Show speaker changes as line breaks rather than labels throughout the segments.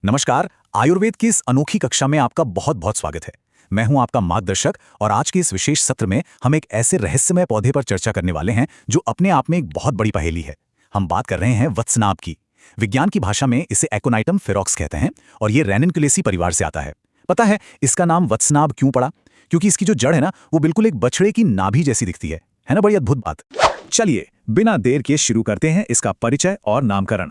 नमस्कार। आयुर्वेद की इस अनोखी कक्षा में आपका बहुत बहुत स्वागत है। मैं हूं आपका मार्गदर्शक और आज के इस विशेष सत्र में हम एक ऐसे रहस्यमय पौधे पर चर्चा करने वाले हैं जो अपने आप में एक बहुत बड़ी पहेली है। हम बात कर रहे हैं वत्सनाभ की। विज्ञान की भाषा में इसे एकोनाइटम फेरोक्स कहते हैं और ये रेनिनकुलेसी परिवार से आता है। पता है इसका नाम वत्सनाभ क्यों पड़ा? क्योंकि इसकी जो जड़ है ना, वो बिल्कुल एक बछड़े की नाभि जैसी दिखती है ना? बड़ी अद्भुत बात। चलिए बिना देर किए शुरू करते हैं इसका परिचय और नामकरण।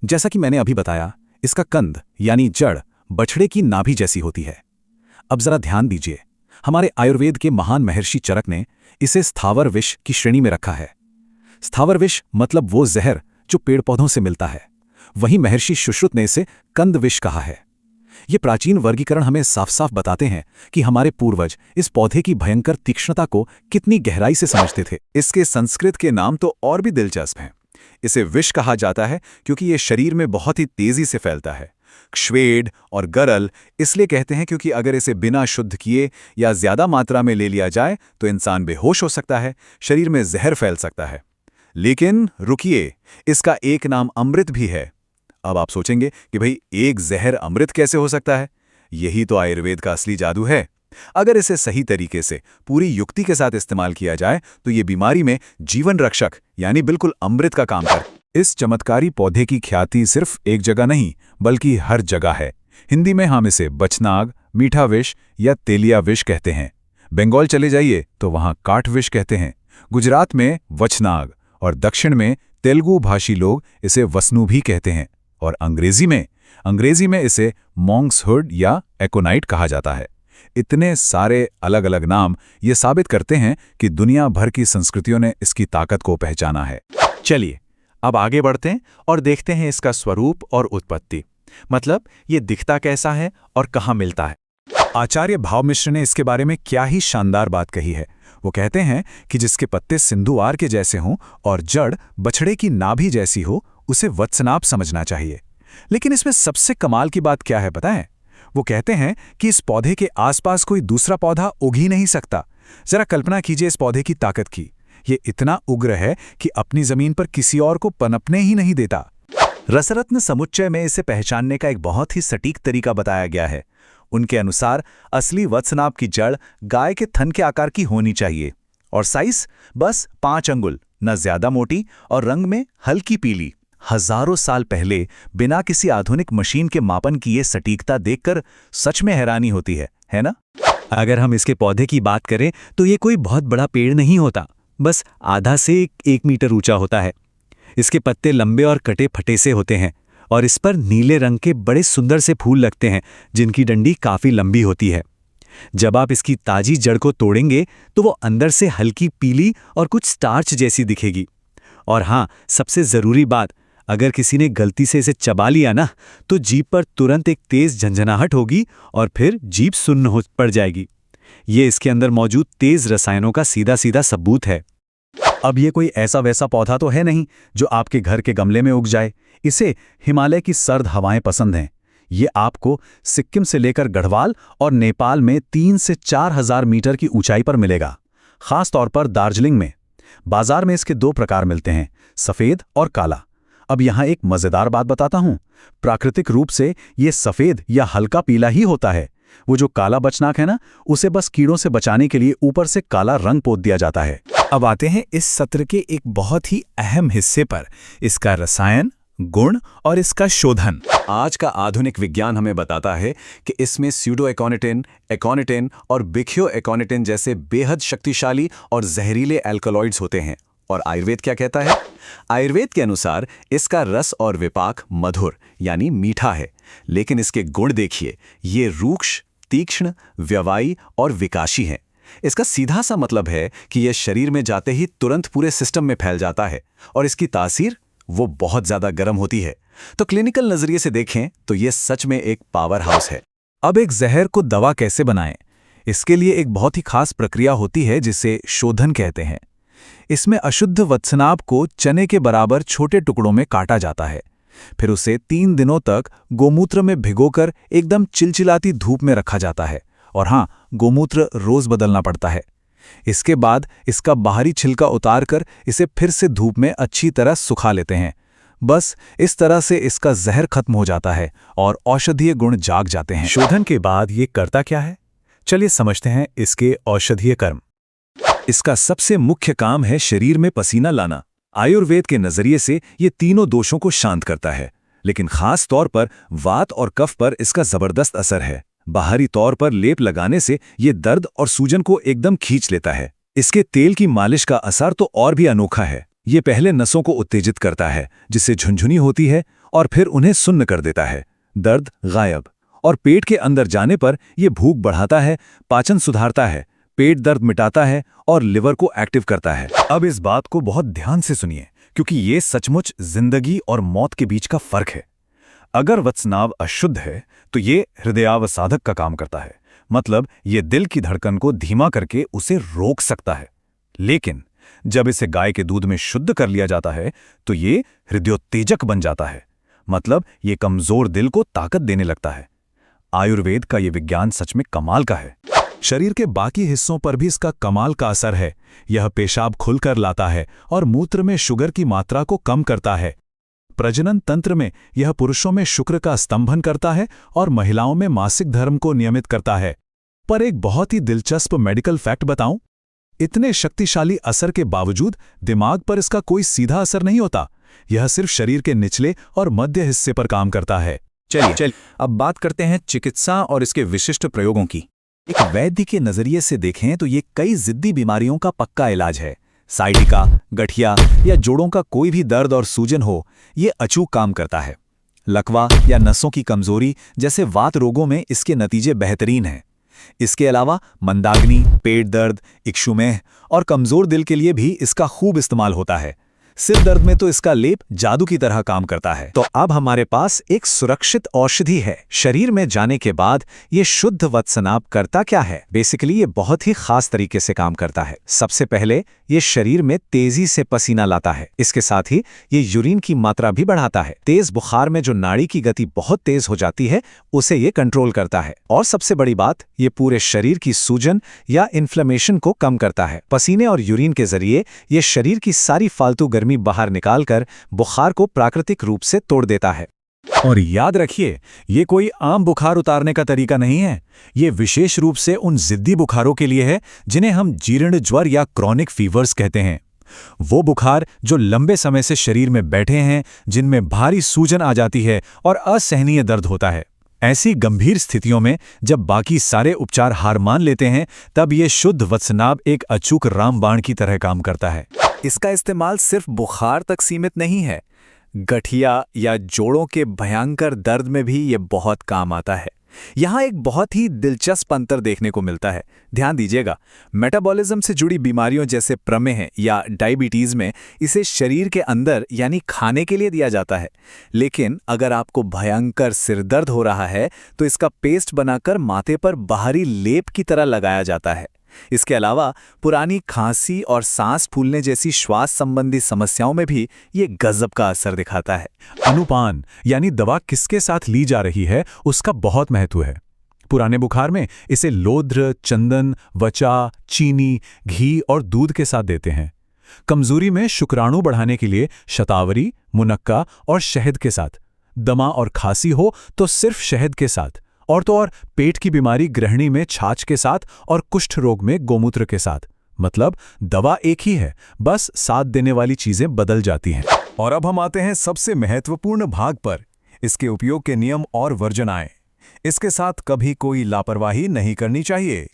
जैसा कि मैंने अभी बताया, इसका कंद यानी जड़ बछड़े की नाभि जैसी होती है। अब जरा ध्यान दीजिए, हमारे आयुर्वेद के महान महर्षि चरक ने इसे स्थावर विष की श्रेणी में रखा है। स्थावर विष मतलब वो जहर जो पेड़ पौधों से मिलता है। वहीं महर्षि सुश्रुत ने इसे कंद विष कहा है। ये प्राचीन वर्गीकरण हमें साफ साफ बताते हैं कि हमारे पूर्वज इस पौधे की भयंकर तीक्ष्णता को कितनी गहराई से समझते थे। इसके संस्कृत के नाम तो और भी दिलचस्प हैं। इसे विष कहा जाता है क्योंकि ये शरीर में बहुत ही तेजी से फैलता है। क्ष्वेड और गरल इसलिए कहते हैं क्योंकि अगर इसे बिना शुद्ध किए या ज्यादा मात्रा में ले लिया जाए तो इंसान बेहोश हो सकता है, शरीर में जहर फैल सकता है। लेकिन रुकिए, इसका एक नाम अमृत भी है। अब आप सोचेंगे कि भाई एक जहर अमृत कैसे हो सकता है? यही तो आयुर्वेद का असली जादू है। अगर इसे सही तरीके से पूरी युक्ति के साथ इस्तेमाल किया जाए तो ये बीमारी में जीवन रक्षक यानी बिल्कुल अमृत का काम कर। इस चमत्कारी पौधे की ख्याति सिर्फ एक जगह नहीं बल्कि हर जगह है। हिंदी में हम इसे बचनाग, मीठा विष या तेलिया विष कहते हैं। बंगाल चले जाइए तो वहां काठ विष कहते हैं। गुजरात में वचनाग और दक्षिण में तेलुगु भाषी लोग इसे वसनु भी कहते हैं। और अंग्रेजी में इसे मॉन्क्सहुड या एकोनाइट कहा जाता है। इतने सारे अलग अलग नाम ये साबित करते हैं कि दुनिया भर की संस्कृतियों ने इसकी ताकत को पहचाना है।
चलिए अब आगे बढ़ते हैं और देखते हैं इसका स्वरूप और उत्पत्ति, मतलब ये दिखता कैसा है और कहाँ मिलता है।
आचार्य भाव मिश्र ने इसके बारे में क्या ही शानदार बात कही है। वो कहते हैं कि जिसके पत्ते सिंधुआर के जैसे हों और जड़ बछड़े की नाभि जैसी हो, उसे वत्सनाभ समझना चाहिए। लेकिन इसमें सबसे कमाल की बात क्या है पता है? वो कहते हैं कि इस पौधे के आसपास कोई दूसरा पौधा उग ही नहीं सकता। जरा कल्पना कीजिए इस पौधे की ताकत की। ये इतना उग्र है कि अपनी जमीन पर किसी और को पनपने ही नहीं देता।
रसरत्न समुच्चय में इसे पहचानने का एक बहुत ही सटीक तरीका बताया गया है। उनके अनुसार असली वत्सनाभ की जड़ गाय के थन के आकार की होनी चाहिए और साइज बस 5 अंगुल, न ज्यादा मोटी और रंग में हल्की पीली। हजारों साल पहले बिना किसी आधुनिक मशीन के मापन की ये सटीकता देखकर सच में हैरानी होती है ना?
अगर हम इसके पौधे की बात करें तो ये कोई बहुत बड़ा पेड़ नहीं होता, बस आधा से 1 मीटर ऊंचा होता है। इसके पत्ते लंबे और कटे फटे से होते हैं और इस पर नीले रंग के बड़े सुंदर से फूल लगते हैं जिनकी डंडी काफी लंबी होती है। जब आप इसकी ताजी जड़ को तोड़ेंगे तो वो अंदर से हल्की पीली और कुछ स्टार्च जैसी दिखेगी। और हाँ, सबसे जरूरी बात, अगर किसी ने गलती से इसे चबा लिया ना, तो जीभ पर तुरंत एक तेज झंझनाहट होगी और फिर जीभ सुन्न हो पड़ जाएगी। ये इसके अंदर मौजूद तेज रसायनों का सीधा सीधा सबूत है।
अब ये कोई ऐसा वैसा पौधा तो है नहीं जो आपके घर के गमले में उग जाए। इसे हिमालय की सर्द हवाएं पसंद हैं। ये आपको सिक्किम से लेकर गढ़वाल और नेपाल में 3 से 4 हजार मीटर की ऊंचाई पर मिलेगा, खास तौर पर दार्जिलिंग में। बाजार में इसके 2 प्रकार मिलते हैं, सफेद और काला। अब यहाँ एक मजेदार बात बताता हूँ। प्राकृतिक रूप से ये सफेद या हल्का पीला ही होता है। वो जो काला बचनाक है ना, उसे बस कीड़ों से बचाने के लिए ऊपर से काला रंग पोत दिया जाता है।
अब आते हैं इस सत्र के एक बहुत ही अहम हिस्से पर, इसका रसायन, गुण और इसका शोधन।
आज का आधुनिक विज्ञान हमें बताता है कि इसमें स्यूडोएकोनिटिन, एकोनिटिन और बिखियोएकोनिटिन जैसे बेहद शक्तिशाली और जहरीले एल्कलॉइड्स होते हैं। और आयुर्वेद क्या कहता है? आयुर्वेद के अनुसार इसका रस और विपाक मधुर यानी मीठा है। लेकिन इसके गुण देखिए, ये रूक्ष, तीक्ष्ण, व्यवायी और विकाशी हैं। इसका सीधा सा मतलब है कि यह शरीर में जाते ही तुरंत पूरे सिस्टम में फैल जाता है और इसकी तासीर वो बहुत ज्यादा गर्म होती है। तो क्लिनिकल नजरिए से देखें तो यह सच में एक पावर हाउस है।
अब एक जहर को दवा कैसे बनाएं? इसके लिए एक बहुत ही खास प्रक्रिया होती है जिसे शोधन कहते हैं। इसमें अशुद्ध वत्सनाभ को चने के बराबर छोटे टुकड़ों में काटा जाता है। फिर उसे 3 दिनों तक गोमूत्र में भिगोकर एकदम चिलचिलाती धूप में रखा जाता है। और हाँ, गोमूत्र रोज बदलना पड़ता है। इसके बाद इसका बाहरी छिलका उतारकर इसे फिर से धूप में अच्छी तरह सुखा लेते हैं। बस इस तरह से इसका जहर खत्म हो जाता है और औषधीय गुण जाग जाते हैं।
शोधन के बाद ये करता क्या है? चलिए समझते हैं इसके औषधीय कर्म।
इसका सबसे मुख्य काम है शरीर में पसीना लाना। आयुर्वेद के नजरिए से ये तीनों दोषों को शांत करता है, लेकिन खास तौर पर वात और कफ पर इसका जबरदस्त असर है। बाहरी तौर पर लेप लगाने से ये दर्द और सूजन को एकदम खींच लेता है। इसके तेल की मालिश का असर तो और भी अनोखा है। ये पहले नसों को उत्तेजित करता है, जिससे झुनझुनी होती है, और फिर उन्हें सुन्न कर देता है। दर्द गायब। और पेट के अंदर जाने पर यह भूख बढ़ाता है, पाचन सुधारता है, पेट दर्द मिटाता है और लिवर को एक्टिव करता है।
अब इस बात को बहुत ध्यान से सुनिए, क्योंकि ये सचमुच जिंदगी और मौत के बीच का फर्क है। अगर वत्सनाव अशुद्ध है तो ये हृदयावसाधक का काम करता है, मतलब ये दिल की धड़कन को धीमा करके उसे रोक सकता है। लेकिन जब इसे गाय के दूध में शुद्ध कर लिया जाता है तो ये हृदयोत्तेजक बन जाता है, मतलब ये कमजोर दिल को ताकत देने लगता है। आयुर्वेद का ये विज्ञान सच में कमाल का है। शरीर के बाकी हिस्सों पर भी इसका कमाल का असर है। यह पेशाब खुलकर लाता है और मूत्र में शुगर की मात्रा को कम करता है। प्रजनन तंत्र में यह पुरुषों में शुक्र का स्तंभन करता है और महिलाओं में मासिक धर्म को नियमित करता है। पर एक बहुत ही दिलचस्प मेडिकल फैक्ट बताऊं? इतने शक्तिशाली असर के बावजूद दिमाग पर इसका कोई सीधा असर नहीं होता। यह सिर्फ शरीर के निचले और मध्य हिस्से पर काम करता है। चलिए अब बात करते हैं चिकित्सा और इसके विशिष्ट प्रयोगों की। एक वैद्य के नजरिए से देखें तो ये कई जिद्दी बीमारियों का पक्का इलाज है। साइटिका, गठिया या जोड़ों का कोई भी दर्द और सूजन हो, ये अचूक काम करता है। लकवा या नसों की कमजोरी जैसे वात रोगों में इसके नतीजे बेहतरीन हैं। इसके अलावा मंदाग्नि, पेट दर्द, इक्षुमेह और कमजोर दिल के लिए भी इसका खूब इस्तेमाल होता है। सिर दर्द में तो इसका लेप जादू की तरह काम करता है।
तो अब हमारे पास एक सुरक्षित औषधि है। शरीर में जाने के बाद ये शुद्ध वत्सनाभ करता क्या है? बेसिकली ये बहुत ही खास तरीके से काम करता है। सबसे पहले ये शरीर में तेजी से पसीना लाता है। इसके साथ ही ये यूरिन की मात्रा भी बढ़ाता है। तेज बुखार में जो नाड़ी की गति बहुत तेज हो जाती है, उसे ये कंट्रोल करता है। और सबसे बड़ी बात, ये पूरे शरीर की सूजन या इन्फ्लेमेशन को कम करता है। पसीने और यूरिन के जरिए ये शरीर की सारी फालतू गर्मी बाहर निकालकर बुखार को प्राकृतिक रूप से तोड़ देता है।
और याद रखिए, ये कोई आम बुखार उतारने का तरीका नहीं है। ये विशेष रूप से उन जिद्दी बुखारों के लिए है जिन्हें हम जीर्ण ज्वर या क्रॉनिक फीवर्स कहते हैं। वो बुखार जो लंबे समय से शरीर में बैठे हैं, जिनमें भारी सूजन आ जाती है और असहनीय दर्द होता है। ऐसी गंभीर स्थितियों में जब बाकी सारे उपचार हार मान लेते हैं, तब ये शुद्ध वत्सनाभ एक अचूक रामबाण की तरह काम करता है।
इसका इस्तेमाल सिर्फ बुखार तक सीमित नहीं है। गठिया या जोड़ों के भयंकर दर्द में भी ये बहुत काम आता है। यहाँ एक बहुत ही दिलचस्प अंतर देखने को मिलता है। ध्यान दीजिएगा, मेटाबॉलिज्म से जुड़ी बीमारियों जैसे प्रमेह या डायबिटीज में इसे शरीर के अंदर यानी खाने के लिए दिया जाता है। लेकिन अगर आपको भयंकर सिरदर्द हो रहा है तो इसका पेस्ट बनाकर माथे पर बाहरी लेप की तरह लगाया जाता है। इसके अलावा पुरानी खांसी और सांस फूलने जैसी श्वास संबंधी समस्याओं में भी ये गजब का असर दिखाता है।
अनुपान यानी दवा किसके साथ ली जा रही है, उसका बहुत महत्व है। पुराने बुखार में इसे लोध्र, चंदन, वचा, चीनी, घी और दूध के साथ देते हैं। कमजोरी में शुक्राणु बढ़ाने के लिए शतावरी, मुनक्का और शहद के साथ। दमा और खांसी हो तो सिर्फ शहद के साथ। और तो और पेट की बीमारी गृहिणी में छाछ के साथ और कुष्ठ रोग में गोमूत्र के साथ। मतलब दवा एक ही है, बस साथ देने वाली चीजें बदल जाती हैं। और अब हम आते हैं सबसे महत्वपूर्ण भाग पर, इसके उपयोग के नियम और वर्जनाएं। इसके साथ कभी कोई लापरवाही नहीं करनी चाहिए।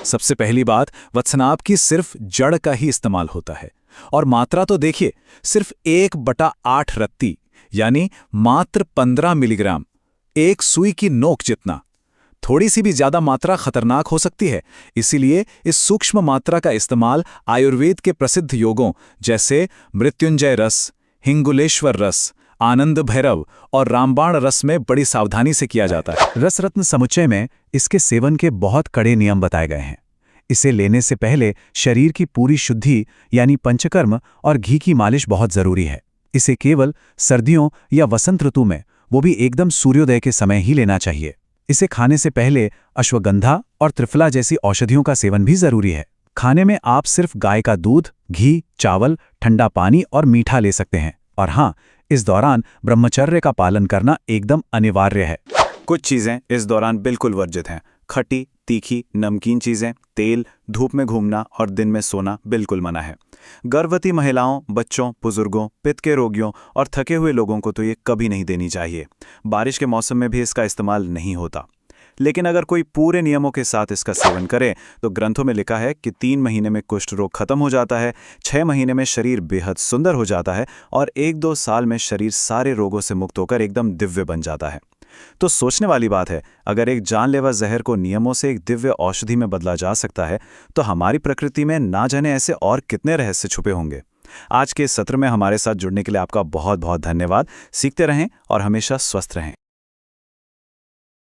सबसे पहली बात, वत्सनाभ की सिर्फ जड़ का ही इस्तेमाल होता है। और मात्रा तो देखिए, सिर्फ 1/8 रत्ती यानी मात्र 15 मिलीग्राम, एक सुई की नोक जितना। थोड़ी सी भी ज्यादा मात्रा खतरनाक हो सकती है, इसीलिए इस सूक्ष्म मात्रा का इस्तेमाल आयुर्वेद के प्रसिद्ध योगों जैसे मृत्युंजय रस, हिंगुलेश्वर रस, आनंद भैरव और रामबाण रस में बड़ी सावधानी से किया जाता है। रसरत्न समुच्चय में इसके सेवन के बहुत कड़े नियम बताए गए हैं। इसे लेने से पहले शरीर की पूरी शुद्धि यानी पंचकर्म और घी की मालिश बहुत जरूरी है। इसे केवल सर्दियों या वसंत ऋतु में, वो भी एकदम सूर्योदय के समय ही लेना चाहिए। इसे खाने से पहले अश्वगंधा और त्रिफला जैसी औषधियों का सेवन भी जरूरी है। खाने में आप सिर्फ गाय का दूध, घी, चावल, ठंडा पानी और मीठा ले सकते हैं। और हाँ, इस दौरान ब्रह्मचर्य का पालन करना एकदम अनिवार्य है।
कुछ चीज़ें इस दौरान बिल्कुल वर्जित हैं। खट्टी, तीखी, नमकीन चीज़ें, तेल, धूप में घूमना और दिन में सोना बिल्कुल मना है। गर्भवती महिलाओं, बच्चों, बुजुर्गों, पित्त के रोगियों और थके हुए लोगों को तो ये कभी नहीं देनी चाहिए। बारिश के मौसम में भी इसका इस्तेमाल नहीं होता। लेकिन अगर कोई पूरे नियमों के साथ इसका सेवन करे तो ग्रंथों में लिखा है कि 3 महीने में कुष्ठ रोग खत्म हो जाता है, 6 महीने में शरीर बेहद सुंदर हो जाता है और 1-2 साल में शरीर सारे रोगों से मुक्त होकर एकदम दिव्य बन जाता है। तो सोचने वाली बात है, अगर एक जानलेवा जहर को नियमों से एक दिव्य औषधि में बदला जा सकता है तो हमारी प्रकृति में ना जाने ऐसे और कितने रहस्य छुपे होंगे। आज के इस सत्र में हमारे साथ जुड़ने के लिए आपका बहुत बहुत धन्यवाद। सीखते रहें और हमेशा स्वस्थ रहें।